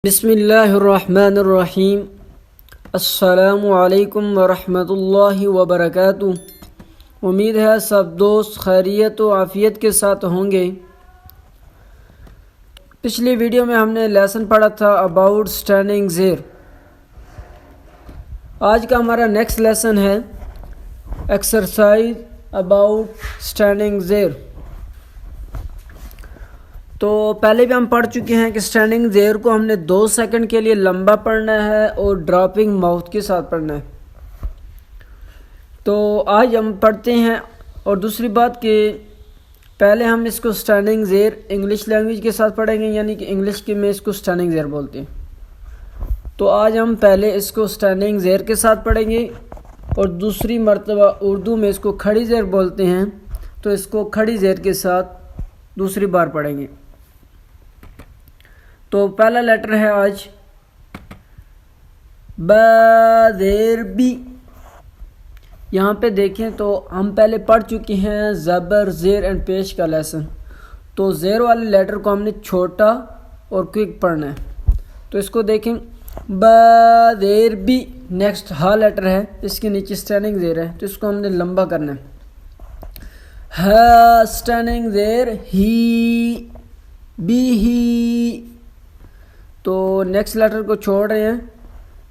بسم اللہ الرحمن الرحیم۔ السلام علیکم ورحمۃ اللہ وبرکاتہ۔ امید ہے سب دوست خیریت و عافیت کے ساتھ ہوں گے۔ پچھلی ویڈیو میں ہم نے لیسن پڑھا تھا اباؤٹ اسٹینڈنگ زیر۔ آج کا ہمارا نیکسٹ لیسن ہے ایکسرسائز اباؤٹ اسٹینڈنگ زیر۔ تو پہلے بھی ہم پڑھ چکے ہیں کہ اسٹینڈنگ زیر کو ہم نے 2 سیکنڈ کے لیے لمبا پڑھنا ہے اور ڈراپنگ ماؤتھ کے ساتھ پڑھنا ہے۔ تو آج ہم پڑھتے ہیں، اور دوسری بات کہ پہلے ہم اس کو اسٹینڈنگ زیر انگلش لینگویج کے ساتھ پڑھیں گے، یعنی کہ انگلش کے میں اس کو اسٹینڈنگ زیر بولتے ہیں۔ تو آج ہم پہلے اس کو اسٹینڈنگ زیر کے ساتھ پڑھیں گے، اور دوسری مرتبہ اردو میں اس کو کھڑی زیر بولتے ہیں، تو اس کو کھڑی زیر کے ساتھ دوسری بار پڑھیں گے۔ تو پہلا لیٹر ہے آج با زیر بی۔ یہاں پہ دیکھیں تو ہم پہلے پڑھ چکے ہیں زبر زیر اینڈ پیش کا لیسن۔ تو زیر والے لیٹر کو ہم نے چھوٹا اور کوئک پڑھنا ہے۔ تو اس کو دیکھیں با زیر بی، نیکسٹ ہا لیٹر ہے، اس کے نیچے اسٹینڈنگ زیر ہے، تو اس کو ہم نے لمبا کرنا ہے۔ ہا اسٹینڈنگ زیر ہی، بی ہی۔ تو نیکسٹ لیٹر کو چھوڑ رہے ہیں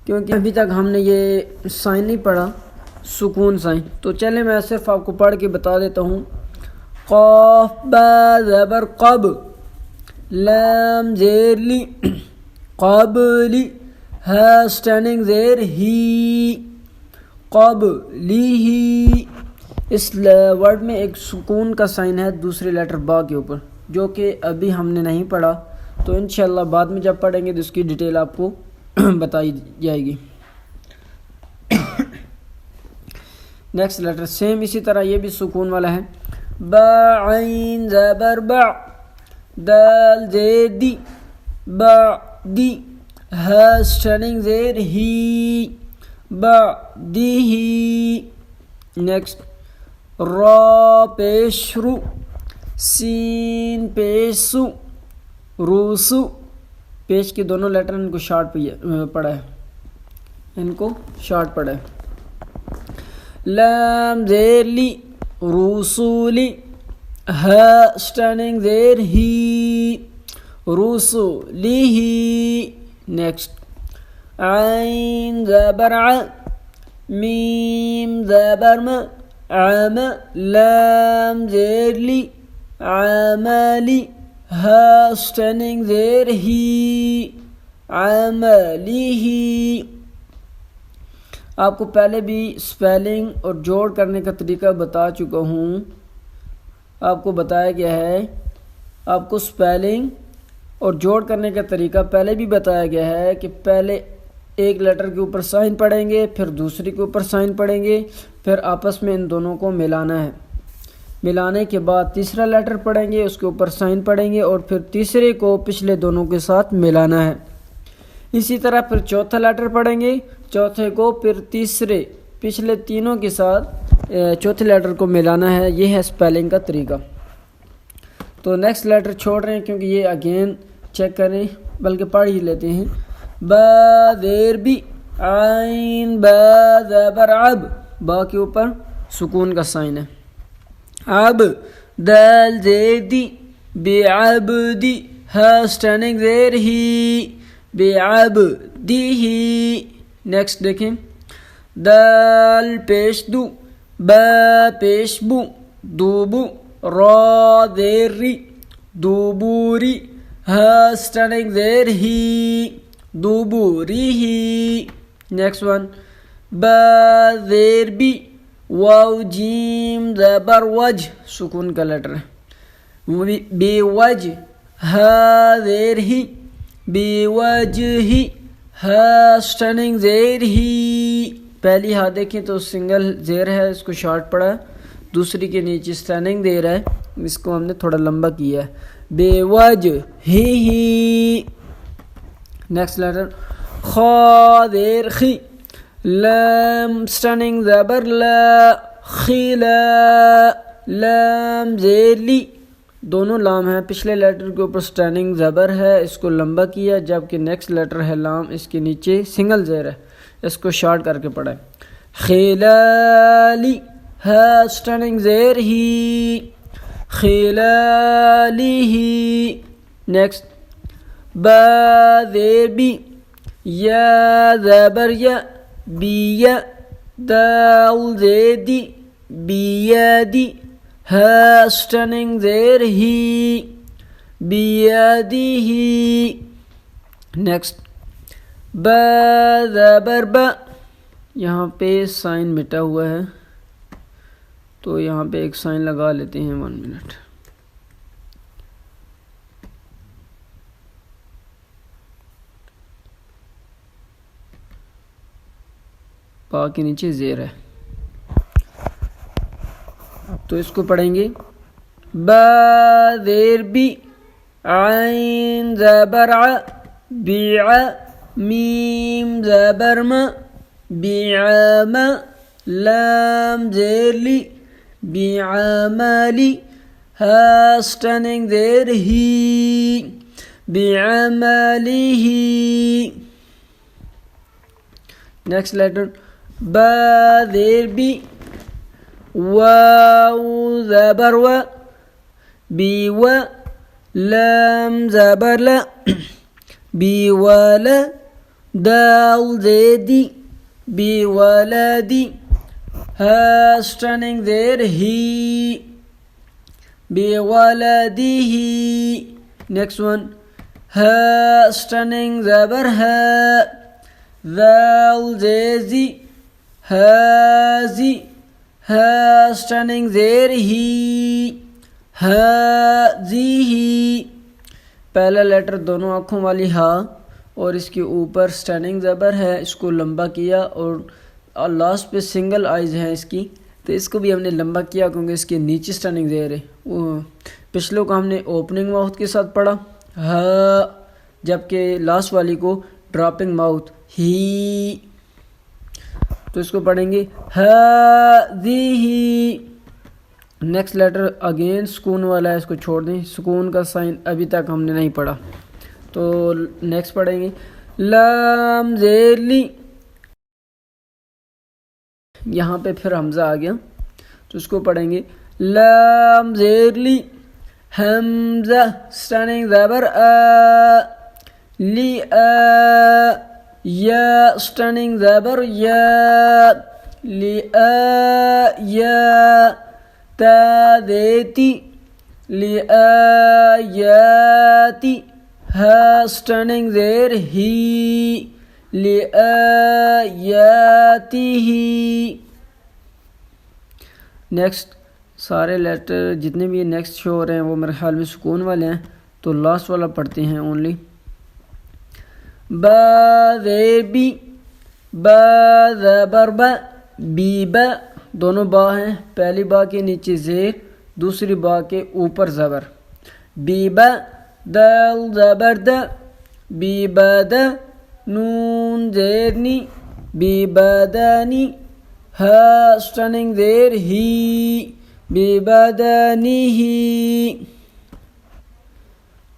کیونکہ ابھی تک ہم نے یہ سائن نہیں پڑھا، سکون سائن۔ تو چلیں میں صرف آپ کو پڑھ کے بتا دیتا ہوں۔ قاف با زبر قب، لام زیر لی، قبلی، ہا اسٹینڈنگ زیر ہی، قبلی ہی۔ اس ورڈ میں ایک سکون کا سائن ہے دوسرے لیٹر با کے اوپر، جو کہ ابھی ہم نے نہیں پڑھا، تو انشاءاللہ بعد میں جب پڑھیں گے تو اس کی ڈیٹیل آپ کو بتائی جائے گی۔ نیکسٹ لیٹر سیم اسی طرح یہ بھی سکون والا ہے۔ با عین زبر با، دال زیر دی، با دی، ہا اسٹینڈنگ زیر ہی، با دی ہی۔ نیکسٹ را پیش رو، سین پیش سو، روسو۔ پیش کے دونوں لیٹر ان کو شارٹ پڑھا ہے، ان کو شارٹ پڑھا ہے۔ لام زیر لی، روسولی، ہا اسٹینڈنگ زیر ہی، روسولی ہی۔ نیکسٹ عین زبر ع، میم زبر م، عم، لام زیر لی، عملی، ہا اسٹینڈنگ زیر ہی، عملی ہی۔ آپ کو پہلے بھی سپیلنگ اور جوڑ کرنے کا طریقہ بتا چکا ہوں، آپ کو بتایا گیا ہے۔ آپ کو سپیلنگ اور جوڑ کرنے کا طریقہ پہلے بھی بتایا گیا ہے کہ پہلے ایک لیٹر کے اوپر سائن پڑھیں گے، پھر دوسری کے اوپر سائن پڑھیں گے، پھر آپس میں ان دونوں کو ملانا ہے۔ ملانے کے بعد تیسرا لیٹر پڑھیں گے، اس کے اوپر سائن پڑھیں گے، اور پھر تیسرے کو پچھلے دونوں کے ساتھ ملانا ہے۔ اسی طرح پھر چوتھا لیٹر پڑھیں گے، چوتھے کو پھر تیسرے پچھلے تینوں کے ساتھ چوتھے لیٹر کو ملانا ہے۔ یہ ہے سپیلنگ کا طریقہ۔ تو نیکسٹ لیٹر چھوڑ رہے ہیں کیونکہ یہ اگین چیک کریں، بلکہ پڑھ ہی لیتے ہیں۔ با زیر بی، عین با زبر عب، با کے اوپر سکون کا سائن ہے۔ اب دال زیر دی، بعبدی، ہا اسٹینڈنگ زیر ہی، بعبدی ہی۔ نیکسٹ دیکھیں دال پیش دو، با پیش بو، دوبو، را زیر ری، دوبوری، ہا اسٹینڈنگ زیر ہی، دوبوری ہی۔ نیکسٹ ون با زیر بی، واو جیم زبر وج، سکون کا لیٹر ہے، بی وج، ہا زیر ہی، بی وج ہی، ہا اسٹینڈنگ زیر ہی۔ پہلی ہا دیکھیں تو سنگل زیر ہے، اس کو شارٹ پڑا ہے، دوسری کے نیچے اسٹینڈنگ زیر ہے، اس کو ہم نے تھوڑا لمبا کیا ہے، بے وج ہی۔ نیکسٹ لیٹر خا زیر خی، لام اسٹینڈنگ زبر لا، خلا، لام زیر لی، دونوں لام ہیں. پچھلے لیٹر کے اوپر سٹینڈنگ زبر ہے, اس کو لمبا کیا, جبکہ نیکسٹ لیٹر ہے لام, اس کے نیچے سنگل زیر ہے, اس کو شارٹ کر کے پڑھا ہے. خلالی ہے سٹینڈنگ زیر ہی, خلالی ہی. نیکسٹ با زیر بی, یا زبر یا, بیا, دال زیر دی, بیادی, ہے سٹینڈنگ زیر ہی, بیادی ہی. نیکسٹ با زبر با, یہاں پہ سائن مٹا ہوا ہے تو یہاں پہ ایک سائن لگا لیتے ہیں. 1 منٹ. پا کے نیچے زیر ہے تو اس کو پڑھیں گے با زیر بی, عین زبر ع, بیع, میم زبر م, بیعام, لام زیر لی, بیعاملی, ہا سٹینڈنگ زیر ہی, بیعاملی ہی. نیکسٹ لیٹر با زیر بی, واو زبر و, بی و, لام زبر لا, بی ولا, دال زیدی, بی ولدی, ہا سٹینڈنگ زیر ہی, بی ولدی ہی. نیکسٹ ون ہا سٹینڈنگ زبر ہے, ذال زیزی, ہازی, ہا سٹینڈنگ زیر ہی, ہازی ہی. پہلا لیٹر دونوں آنکھوں والی ہا اور اس کے اوپر سٹینڈنگ زبر ہے, اس کو لمبا کیا, اور لاسٹ پہ سنگل آئیز ہیں اس کی, تو اس کو بھی ہم نے لمبا کیا کیونکہ اس کے نیچے سٹینڈنگ زیر ہے. وہ پچھلوں کو ہم نے اوپننگ ماؤتھ کے ساتھ پڑھا ہا, جبکہ لاسٹ والی کو ڈراپنگ ماؤتھ ہی, تو اس کو پڑھیں گے ہی. نیکسٹ لیٹر اگین سکون والا ہے, اس کو چھوڑ دیں, سکون کا سائن ابھی تک ہم نے نہیں پڑھا. تو نیکسٹ پڑھیں گے لام زیر لی, یہاں پہ پھر حمزہ آ گیا تو اس کو پڑھیں گے لام زیر لی, حمزہ سٹینڈنگ زبر آ, لی آ, یا سٹینڈنگ زبر یا, لی آ یا, تا دیتی, لی آ یاتی, ہا سٹینڈنگ زیر ہی, لی آ یاتی ہی. نیکسٹ سارے لیٹر جتنے بھی نیکسٹ شو ہو رہے ہیں وہ میرے خیال میں سکون والے ہیں, تو لاسٹ والا پڑھتے ہیں اونلی. با زیر بی, با زبر با, بی با, دونوں با ہیں, پہلی با کے نیچے زیر, دوسری با کے اوپر زبر, بی با, دال زبر دا, بی بادا, نون زیر نی, بی بادانی, ہا سٹینڈنگ زیر ہی, بی بادانی ہی.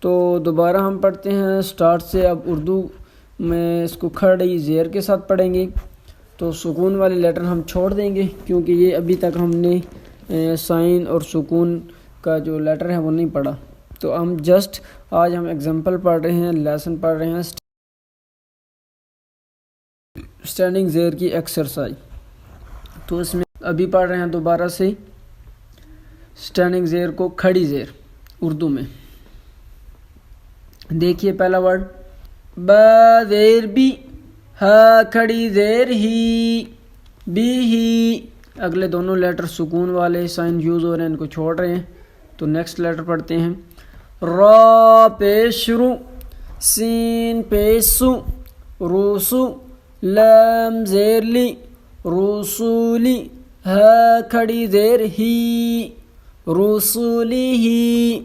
تو دوبارہ ہم پڑھتے ہیں سٹارٹ سے. اب اردو میں اس کو کھڑی زیر کے ساتھ پڑھیں گے, تو سکون والے لیٹر ہم چھوڑ دیں گے کیونکہ یہ ابھی تک ہم نے سائن اور سکون کا جو لیٹر ہے وہ نہیں پڑھا. تو ہم جسٹ آج ہم ایگزامپل پڑھ رہے ہیں, لیسن پڑھ رہے ہیں سٹینڈنگ زیر کی ایکسرسائز. تو اس میں ابھی پڑھ رہے ہیں دوبارہ سے سٹینڈنگ زیر کو کھڑی زیر اردو میں. دیکھیے پہلا ورڈ با زیر بی, ہا کھڑی زیر ہی, بی ہی. اگلے دونوں لیٹر سکون والے سائن یوز ہو رہے ہیں, ان کو چھوڑ رہے ہیں. تو نیکسٹ لیٹر پڑھتے ہیں را پیش رو, سین پیش سو, روسو, لام زیر لی, رسولی, ہا کھڑی زیر ہی, رسولی ہی.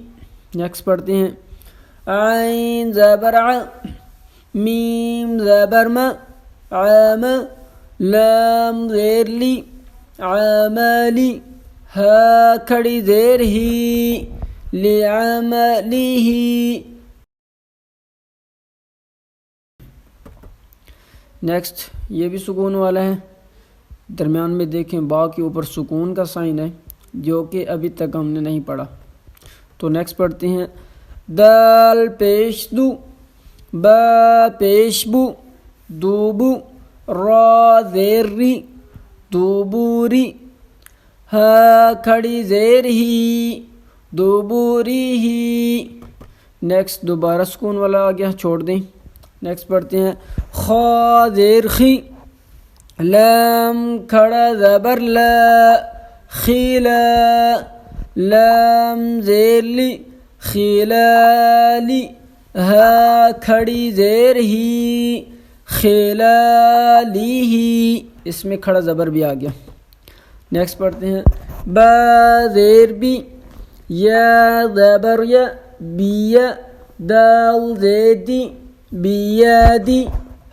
نیکسٹ پڑھتے ہیں عین زبر ع, میم زبر م, عام, لام زیر لی, عاملی, ہا کھڑی زیر ہی, لعمله. نیکسٹ یہ بھی سکون والا ہے. درمیان میں دیکھیں با کے اوپر سکون کا سائن ہے جو کہ ابھی تک ہم نے نہیں پڑھا. تو نیکسٹ پڑھتے ہیں دال پیش دو، با پیش بو، دوبو، را زیر ری، دوبوری، ہا کھڑی زیر ہی، دوبوری ہی. نیکسٹ دوبارہ سکون والا آ گیا، چھوڑ دیں. نیکسٹ پڑھتے ہیں خا زیر خی، لام کھڑا زبر لا، خیلا، لام زیر لی، خیلالی، ہا کھڑی زیر ہی، خیلالی ہی. اس میں کھڑا زبر بھی آ گیا. نیکسٹ پڑھتے ہیں با زیر بی، یا زبر یا، بیا، دال زیدی، بیادی،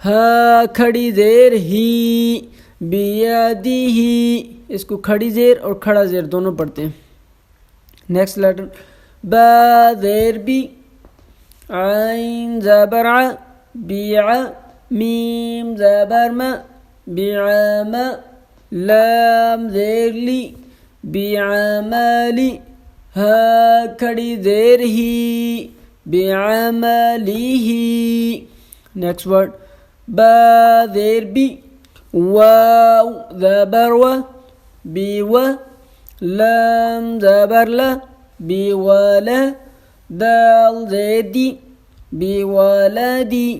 ہا کھڑی زیر ہی، بیادی ہی. اس کو کھڑی زیر اور کھڑا زیر دونوں پڑھتے ہیں. نیکسٹ لیٹر با زیر بی، عین زبر ع، بیع، میم زبر م، بیعم، لام زیر لی، بیعملی، ہا کھڑی زیر ہی، بعملی ہی. نیکسٹ ورڈ با زیر بی، واو زبر و، بی و، لام زبر ل، بی ول، دال زیدی، بی ولدی،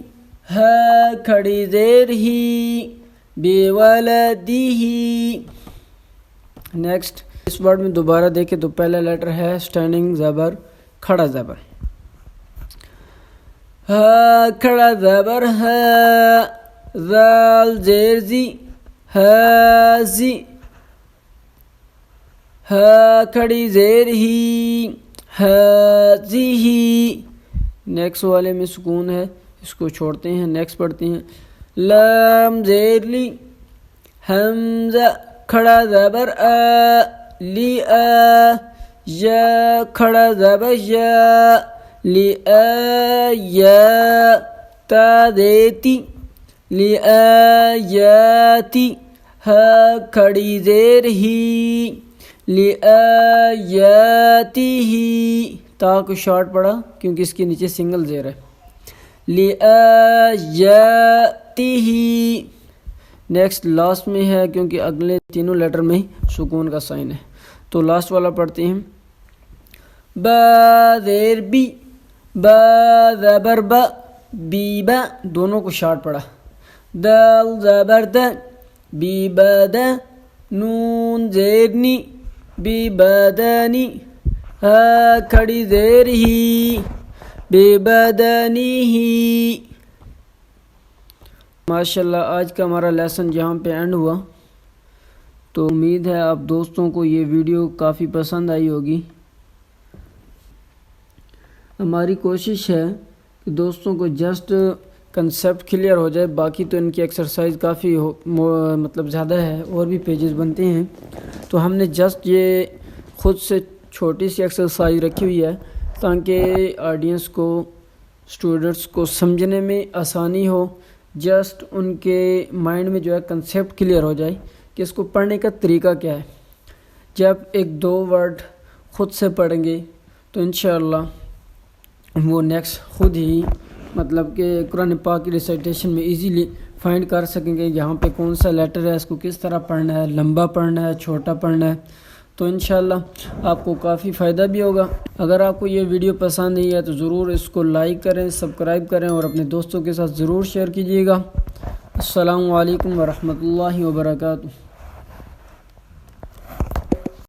ہا کھڑی زیر ہی، بی ولدی ہی. نیکسٹ اس ورڈ میں دوبارہ دیکھیں تو پہلا لیٹر ہے اسٹینڈنگ زبر، کھڑا زبر. ہا کھڑا زبر ہے، زال زیر زی، ہازی، ہا کھڑی زیر ہی، ہازی ہی. نیکسٹ والے میں سکون ہے، اس کو چھوڑتے ہیں. نیکسٹ پڑھتے ہیں لام زیر لی، حمزہ کھڑا زبر آ، لی آ، یا کھڑا زبر یا، لی آ یا، تا دیتی، لی آ یاتی، ہا کھڑی زیر ہی، لی آ یاتی ہی. تا کو شارٹ پڑا کیونکہ اس کے نیچے سنگل زیر ہے. لی آ یاتی ہی. نیکسٹ لاسٹ میں ہے کیونکہ اگلے تینوں لیٹر میں سکون کا سائن ہے. تو لاسٹ والا پڑھتے ہیں با زیر بی، با زبر با، بی با، دونوں کو شارٹ پڑا. دال زبر دا، بی بدا، نون زیر نی، بی بدنی، ہا کھڑی زیر ہی، بی بدنی ہی. ماشاءاللہ آج کا ہمارا لیسن یہاں پہ اینڈ ہوا. تو امید ہے آپ دوستوں کو یہ ویڈیو کافی پسند آئی ہوگی. ہماری کوشش ہے کہ دوستوں کو جسٹ کنسیپٹ کلیئر ہو جائے، باقی تو ان کی ایکسرسائز کافی مطلب زیادہ ہے، اور بھی پیجز بنتے ہیں. تو ہم نے جسٹ یہ خود سے چھوٹی سی ایکسرسائز رکھی ہوئی ہے تاکہ آڈینس کو، اسٹوڈنٹس کو سمجھنے میں آسانی ہو، جسٹ ان کے مائنڈ میں جو ہے کنسیپٹ کلیئر ہو جائے کہ اس کو پڑھنے کا طریقہ کیا ہے. جب ایک دو ورڈ خود سے پڑھیں گے تو انشاءاللہ وہ نیکسٹ خود ہی مطلب کہ قرآن پاک کی ریسائٹیشن میں ایزیلی فائنڈ کر سکیں گے یہاں پہ کون سا لیٹر ہے، اس کو کس طرح پڑھنا ہے، لمبا پڑھنا ہے، چھوٹا پڑھنا ہے. تو انشاءاللہ آپ کو کافی فائدہ بھی ہوگا. اگر آپ کو یہ ویڈیو پسند نہیں ہے تو ضرور اس کو لائک کریں، سبسکرائب کریں اور اپنے دوستوں کے ساتھ ضرور شیئر کیجیے گا. السلام علیکم ورحمۃ اللہ وبرکاتہ.